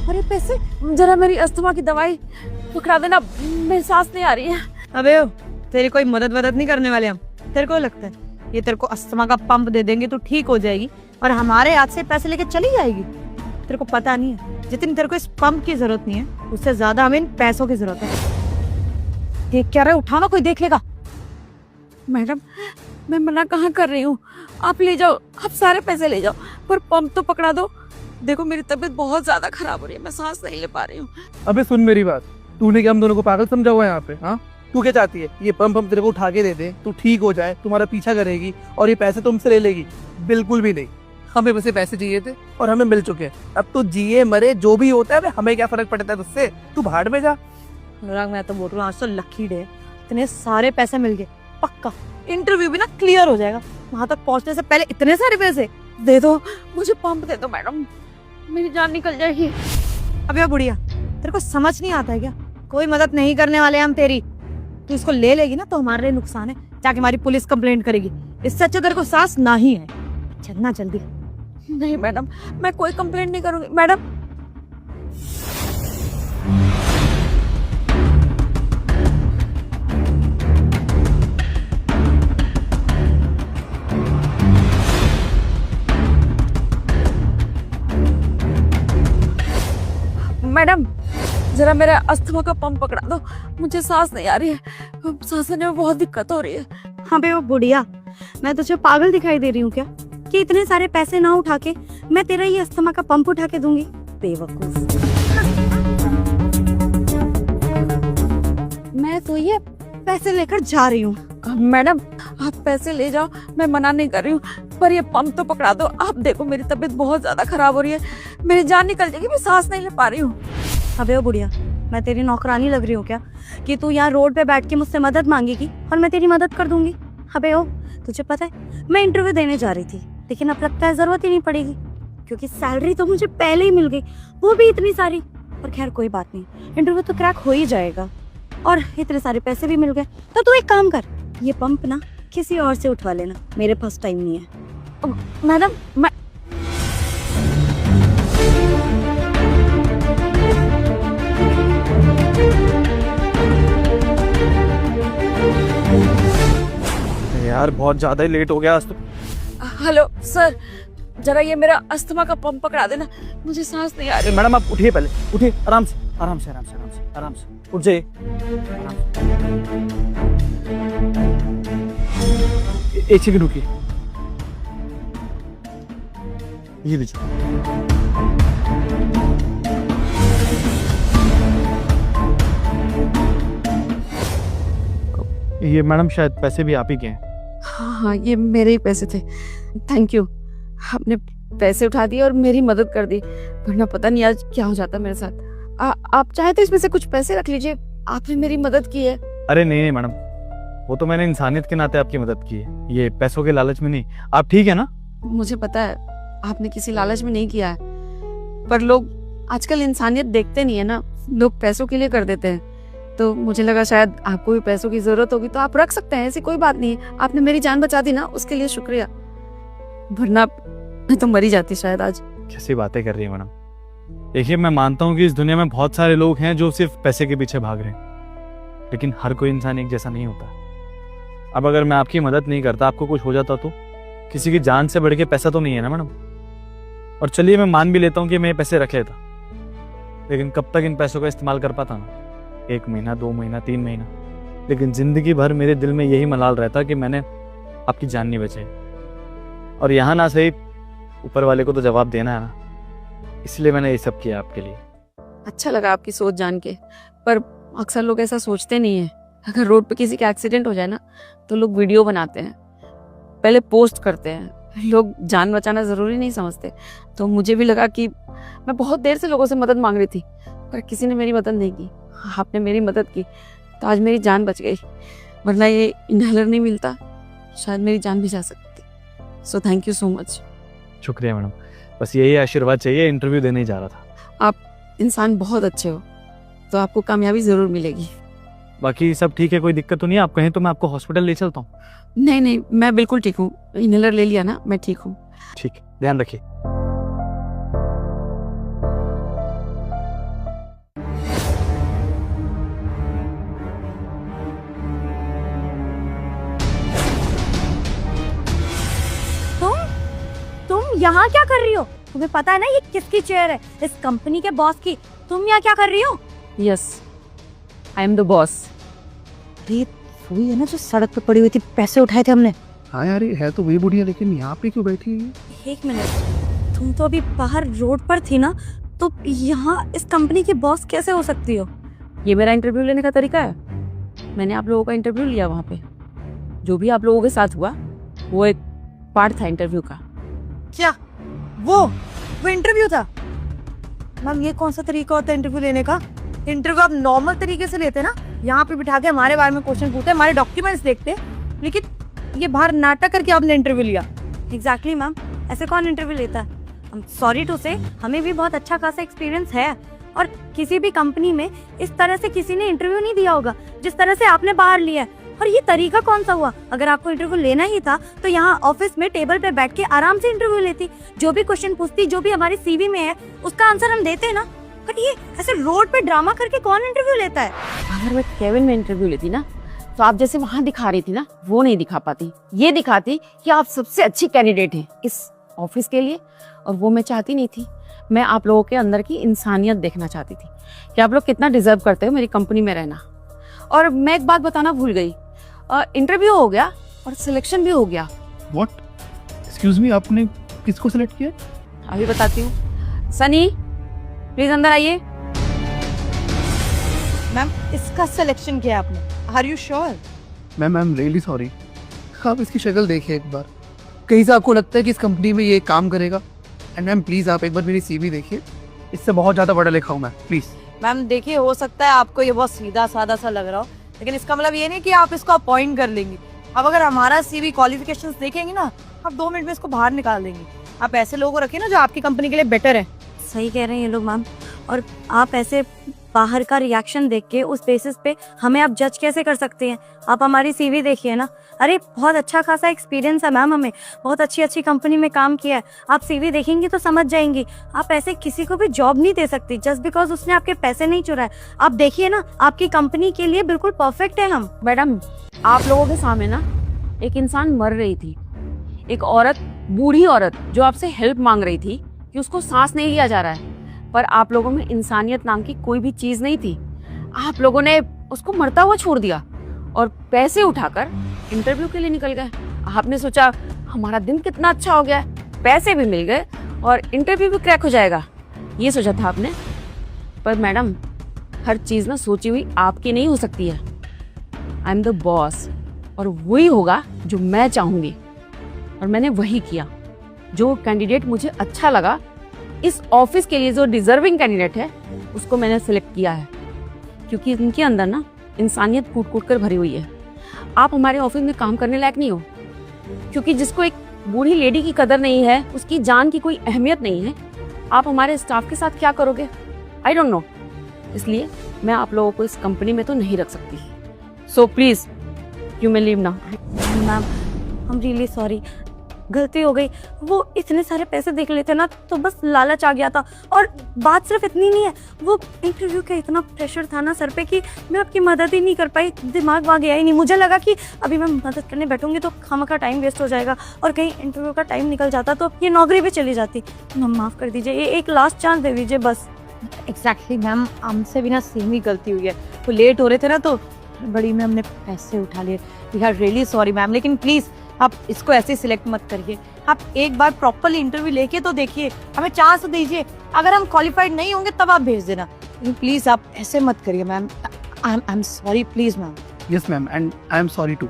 अरे पैसे, जरा मेरी अस्थमा की दवाई पकड़ा देना, मेरी सांस नहीं आ रही है। अबे तेरी कोई मदद नहीं करने वाले हम। तेरे को लगता है ये तेरे को अस्थमा का पंप दे देंगे तो ठीक हो जाएगी और हमारे हाथ से पैसे लेके चली जाएगी? तेरे को पता नहीं है जितनी तेरे को इस पंप की जरूरत नहीं है उससे ज्यादा हमें इन पैसों की जरूरत है। देख क्या रहे, उठाना, कोई देख लेगा। मैडम मैं मना कहाँ कर रही हूँ, आप ले जाओ, आप सारे पैसे ले जाओ, पर पंप तो पकड़ा दो। देखो मेरी तबीयत बहुत ज्यादा खराब हो रही है, मैं सांस नहीं ले पा रही हूँ। अबे सुन मेरी बात, तूने क्या हम दोनों को पागल समझा हुआ है यहाँ पे? हाँ, तू क्या चाहती है? ये पंप हम तेरे को उठा के दे दे, तू ठीक हो जाए, तुम्हारा पीछा करेगी और ये पैसे तुमसे ले लेगी? बिल्कुल भी नहीं। हमें बस ये पैसे चाहिए थे और हमें मिल चुके हैं। अब तो जिए मरे जो भी होता है हमें क्या फर्क पड़ता है तुझसे? तू भाड़ में जा। अनुराग मैं तो बोल रहा हूँ आज तो लकी डे, इतने सारे पैसे मिल गए, पक्का इंटरव्यू भी ना क्लियर हो जाएगा। वहां तक पहुंचने से पहले इतने सारे पैसे दे दो, मुझे पंप दे दो मैडम, मेरी जान निकल जाएगी। अबे बुढ़िया, तेरे को समझ नहीं आता है क्या? कोई मदद नहीं करने वाले हम तेरी। तू इसको ले लेगी ना तो हमारे लिए नुकसान है, जाके हमारी पुलिस कंप्लेंट करेगी। इससे अच्छा तेरे को सांस ना ही है। चलना जल्दी। नहीं मैडम, मैं कोई कंप्लेंट नहीं करूंगी मैडम। मैडम जरा मेरा अस्थमा का पंप पकड़ा दो, मुझे सांस नहीं आ रही है, सांस लेने में बहुत दिक्कत हो रही है। हाँ बे वो बुढ़िया, मैं तुझे पागल दिखाई दे रही हूँ क्या कि इतने सारे पैसे ना उठा के मैं तेरा ये अस्थमा का पंप उठा के दूंगी? बेवकूफ। मैं तो ये पैसे लेकर जा रही हूँ। मैडम आप पैसे ले जाओ, मैं मना नहीं कर रही हूँ, पर ये पंप तो पकड़ा दो। आप देखो मेरी तबीयत बहुत ज्यादा खराब हो रही है, मेरी जान निकल जाएगी, मैं सांस नहीं ले पा रही हूँ। अबे ओ बुढ़िया, मैं तेरी नौकरानी लग रही हूँ क्या कि तू यहाँ रोड पे बैठ के मुझसे मदद मांगेगी और मैं तेरी मदद कर दूंगी? अबे ओ, तुझे पता है मैं इंटरव्यू देने जा रही थी, लेकिन अब लगता है जरूरत ही नहीं पड़ेगी क्योंकि सैलरी तो मुझे पहले ही मिल गई, वो भी इतनी सारी। पर खैर कोई बात नहीं, इंटरव्यू तो क्रैक हो ही जाएगा और इतने सारे पैसे भी मिल गए। तो तू एक काम कर, ये पंप ना किसी और से उठवा लेना, मेरे पास टाइम नहीं है। मैडम मैं यार बहुत ज्यादा ही लेट हो गया आज तो। हेलो सर, जरा ये मेरा अस्थमा का पंप पकड़ा देना, मुझे सांस नहीं आ रही। मैडम आप उठिए, पहले उठिए, आराम से आराम से आराम से आराम से आराम से उठ जाइए, आराम से। एक सेकंड रुकिए, ये लीजिए। ये मैडम शायद पैसे भी आप ही के हैं। हाँ ये मेरे ही पैसे थे, थैंक यू। आपने पैसे उठा दिए और मेरी मदद कर दी, वरना पता नहीं आज क्या हो जाता मेरे साथ। आप चाहे तो इसमें से कुछ पैसे रख लीजिए, आपने मेरी मदद की है। अरे नहीं मैडम, वो तो मैंने इंसानियत के नाते आपकी मदद की है, ये पैसों के लालच में नहीं। आप ठीक है ना? मुझे पता है आपने किसी लालच में नहीं किया है, पर लोग आजकल इंसानियत देखते नहीं है ना, लोग पैसों के लिए कर देते हैं। तो मुझे लगा शायद आपको भी पैसों की जरूरत होगी तो आप रख सकते हैं, ऐसी कोई बात नहीं है। आपने मेरी जान बचा दी ना, उसके लिए शुक्रिया, वरना मैं तो मरी जाती शायद आज। कैसी बातें कर रही है मैडम? देखिए मैं मानता हूँ कि इस दुनिया में बहुत सारे लोग हैं जो सिर्फ पैसे के पीछे भाग रहे हैं, लेकिन हर कोई इंसान एक जैसा नहीं होता। अब अगर मैं आपकी मदद नहीं करता, आपको कुछ हो जाता तो किसी की जान से बढ़ के पैसा तो नहीं है ना मैडम। और चलिए मैं मान भी लेता हूँ कि मैं पैसे रख लेता, लेकिन कब तक इन पैसों का इस्तेमाल कर पाता ना? 1 महीना, 2 महीना, 3 महीना, लेकिन जिंदगी भर मेरे दिल में यही मलाल रहता कि मैंने आपकी जान नहीं बचाई। और यहाँ ना सही ऊपर वाले को तो जवाब देना है ना, इसलिए मैंने ये सब किया आपके लिए। अच्छा लगा आपकी सोच जान के, पर अक्सर लोग ऐसा सोचते नहीं है। अगर रोड पे किसी का एक्सीडेंट हो जाए ना तो लोग वीडियो बनाते हैं, पहले पोस्ट करते हैं, लोग जान बचाना जरूरी नहीं समझते। तो मुझे भी लगा कि मैं बहुत देर से लोगों से मदद मांग रही थी, पर किसी ने मेरी मदद नहीं की। आपने मेरी मदद की तो आज मेरी जान बच गई, वरना ये इनहेलर नहीं मिलता शायद मेरी जान भी जा सकती। So thank you so much. शुक्रिया मैडम, बस यही आशीर्वाद चाहिए। इंटरव्यू देने ही जा रहा था। आप इंसान बहुत अच्छे हो, तो आपको कामयाबी जरूर मिलेगी। बाकी सब ठीक है, कोई दिक्कत तो नहीं है? आप कहें तो मैं आपको हॉस्पिटल ले चलता हूँ। नहीं नहीं, मैं बिल्कुल ठीक हूँ, इनहेलर ले लिया ना, मैं ठीक हूँ। ठीक, ध्यान रखिए। यहाँ क्या कर रही हो? तुम्हें पता है ना ये किसकी चेयर है? इस कंपनी के बॉस की। तुम यहाँ क्या कर रही हो? Yes, I am the boss. अरे वही है ना जो सड़क पे पड़ी हुई थी, पैसे उठाए थे हमने। हाँ यार, ये है तो वही बुढ़िया, लेकिन यहाँ पे क्यों बैठी है? एक मिनट, तुम तो अभी बाहर रोड पर थी ना, तो यहाँ इस कंपनी की बॉस कैसे हो सकती हो? ये मेरा इंटरव्यू लेने का तरीका है। मैंने आप लोगों का इंटरव्यू लिया वहाँ पे। जो भी आप लोगों के साथ हुआ वो एक पार्ट था इंटरव्यू का। क्या वो इंटरव्यू था? मैम ये कौन सा तरीका होता है इंटरव्यू लेने का? इंटरव्यू आप नॉर्मल तरीके से लेते ना, यहाँ पे बिठा के हमारे बारे में क्वेश्चन पूछते, हमारे डॉक्यूमेंट्स देखते, लेकिन ये बाहर नाटक करके आपने इंटरव्यू लिया। एग्जैक्टली मैम, ऐसे कौन इंटरव्यू लेता है? सॉरी टू से, हमें भी बहुत अच्छा खासा एक्सपीरियंस है और किसी भी कंपनी में इस तरह से किसी ने इंटरव्यू नहीं दिया होगा जिस तरह से आपने बाहर लिया है। और ये तरीका कौन सा हुआ? अगर आपको इंटरव्यू लेना ही था तो यहाँ ऑफिस में टेबल पे बैठ के आराम से इंटरव्यू लेती, जो भी क्वेश्चन पूछती, जो भी हमारी सीवी में है उसका आंसर हम देते ना। बट ये ऐसे रोड पे ड्रामा करके कौन इंटरव्यू लेता है? अगर मैं केबिन में इंटरव्यू लेती ना, तो आप जैसे वहां दिखा रही थी ना, वो नहीं दिखा पाती। ये दिखाती कि आप सबसे अच्छी कैंडिडेट हैं इस ऑफिस के लिए, और वो मैं चाहती नहीं थी। मैं आप लोगों के अंदर की इंसानियत देखना चाहती थी कि आप लोग कितना डिजर्व करते हो मेरी कंपनी में रहना। और मैं एक बात बताना भूल गई, इंटरव्यू हो गया और सिलेक्शन भी हो गया। व्हाट? एक्सक्यूज मी, आपने किसको सिलेक्ट किया? अभी बताती हूँ। सनी प्लीज अंदर आइए। मैम इसका सिलेक्शन किया आपने? Are you sure? Ma'am I am really sorry. आप इसकी शक्ल देखिए एक बार, कहीं से आपको लगता है कि इस कंपनी में ये काम करेगा? एंड मैम प्लीज आप एक बार मेरी सीवी देखिए, इससे बहुत ज्यादा पढ़ा लिखा हूँ मैं, प्लीज। मैम देखिए, हो सकता है आपको ये बहुत सीधा साधा सा लग रहा हो, लेकिन इसका मतलब ये नहीं कि आप इसको अपॉइंट कर लेंगी। अब अगर हमारा सीवी क्वालिफिकेशंस देखेंगे ना, आप 2 मिनट में इसको बाहर निकाल देंगी। आप ऐसे लोगों को रखिए ना जो आपकी कंपनी के लिए बेटर है। सही कह रहे हैं ये लोग मैम, और आप ऐसे बाहर का रिएक्शन देख के उस बेसिस पे हमें आप जज कैसे कर सकते हैं? आप हमारी सीवी देखिए ना। अरे बहुत अच्छा खासा एक्सपीरियंस है मैम, हमें बहुत अच्छी अच्छी कंपनी में काम किया है। आप सीवी देखेंगी तो समझ जाएंगी। आप ऐसे किसी को भी जॉब नहीं दे सकती जस्ट बिकॉज उसने आपके पैसे नहीं चुराए। आप देखिए ना, आपकी कंपनी के लिए बिल्कुल परफेक्ट है हम। मैडम आप लोगों के सामने ना एक इंसान मर रही थी, एक औरत, बूढ़ी औरत जो आपसे हेल्प मांग रही थी कि उसको सांस नहीं लिया जा रहा है, पर आप लोगों में इंसानियत नाम की कोई भी चीज नहीं थी। आप लोगों ने उसको मरता हुआ छोड़ दिया और पैसे उठाकर इंटरव्यू के लिए निकल गए। आपने सोचा हमारा दिन कितना अच्छा हो गया, पैसे भी मिल गए और इंटरव्यू भी क्रैक हो जाएगा, ये सोचा था आपने। पर मैडम हर चीज ना सोची हुई आपकी नहीं हो सकती है। आई एम द बॉस और वही होगा जो मैं चाहूंगी, और मैंने वही किया। जो कैंडिडेट मुझे अच्छा लगा इस ऑफिस के लिए, जो डिजर्विंग कैंडिडेट है, उसको मैंने सिलेक्ट किया है, क्योंकि इनके अंदर ना इंसानियत कूट कूट कर भरी हुई है। आप हमारे ऑफिस में काम करने लायक नहीं हो, क्योंकि जिसको एक बूढ़ी लेडी की कदर नहीं है, उसकी जान की कोई अहमियत नहीं है, आप हमारे स्टाफ के साथ क्या करोगे? I don't know. इसलिए मैं आप लोगों को इस कंपनी में तो नहीं रख सकती। So please you may leave now. Ma'am हम रियली सॉरी, गलती हो गई। वो इतने सारे पैसे देख लेते ना तो बस लालच आ गया था। और बात सिर्फ इतनी नहीं है, वो इंटरव्यू का इतना प्रेशर था ना सर पे कि मैं आपकी मदद ही नहीं कर पाई। दिमाग वहाँ गया ही नहीं। मुझे लगा कि अभी मैं मदद करने बैठूंगी तो खामखा टाइम वेस्ट हो जाएगा और कहीं इंटरव्यू का टाइम निकल जाता तो ये नौकरी पे चली जाती। मैम माफ़ कर दीजिए, ये एक लास्ट चांस दे दीजिए बस। एग्जैक्टली मैम, हमसे भी ना सेम ही गलती हुई है। वो लेट हो रहे थे ना तो बड़ी में हमने पैसे उठा लिए। We are really sorry ma'am, लेकिन प्लीज आप इसको ऐसे सिलेक्ट मत करिए। आप एक बार प्रॉपरली इंटरव्यू लेके तो देखिए, हमें चांस तो दीजिए। अगर हम क्वालिफाइड नहीं होंगे तब आप भेज देना, लेकिन प्लीज आप ऐसे मत करिए ma'am. I am sorry, please ma'am. Yes ma'am, and I am sorry too.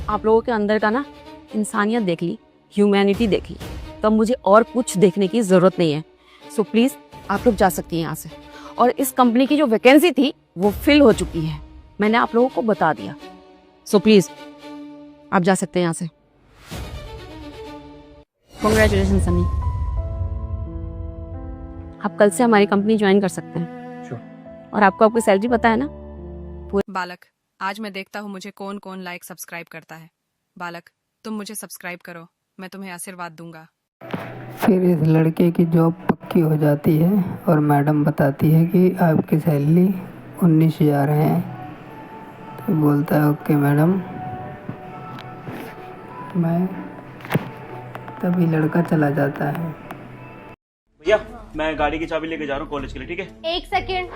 आप लोगों के अंदर का ना इंसानियत देख ली, ह्यूमैनिटी देख ली, तो अब मुझे और कुछ देखने की जरूरत नहीं है। सो प्लीज आप लोग जा सकती हैं यहाँ से। और इस कंपनी की जो वैकेंसी थी वो फिल हो चुकी है, मैंने आप लोगों को बता दिया। सो प्लीज आप जा सकते हैं यहाँ से। कांग्रेचुलेशन सनी, आप कल से हमारी कंपनी ज्वाइन कर सकते हैं। Sure. और आपको आपकी सैलरी पता है ना? बालक, आज मैं देखता हूँ मुझे कौन कौन लाइक सब्सक्राइब करता है। बालक, तुम मुझे सब्सक्राइब करो, मैं तुम्हें आशीर्वाद दूंगा। फिर इस लड़के की जॉब पक्की हो जाती है और मैडम बताती है कि आपकी सैलरी 19,000 है। तो बोलता है ओके मैडम, मैं तभी लड़का चला जाता है। भैया मैं गाड़ी की चाबी लेके जा रहा हूँ कॉलेज के लिए, ठीक है? एक सेकेंड,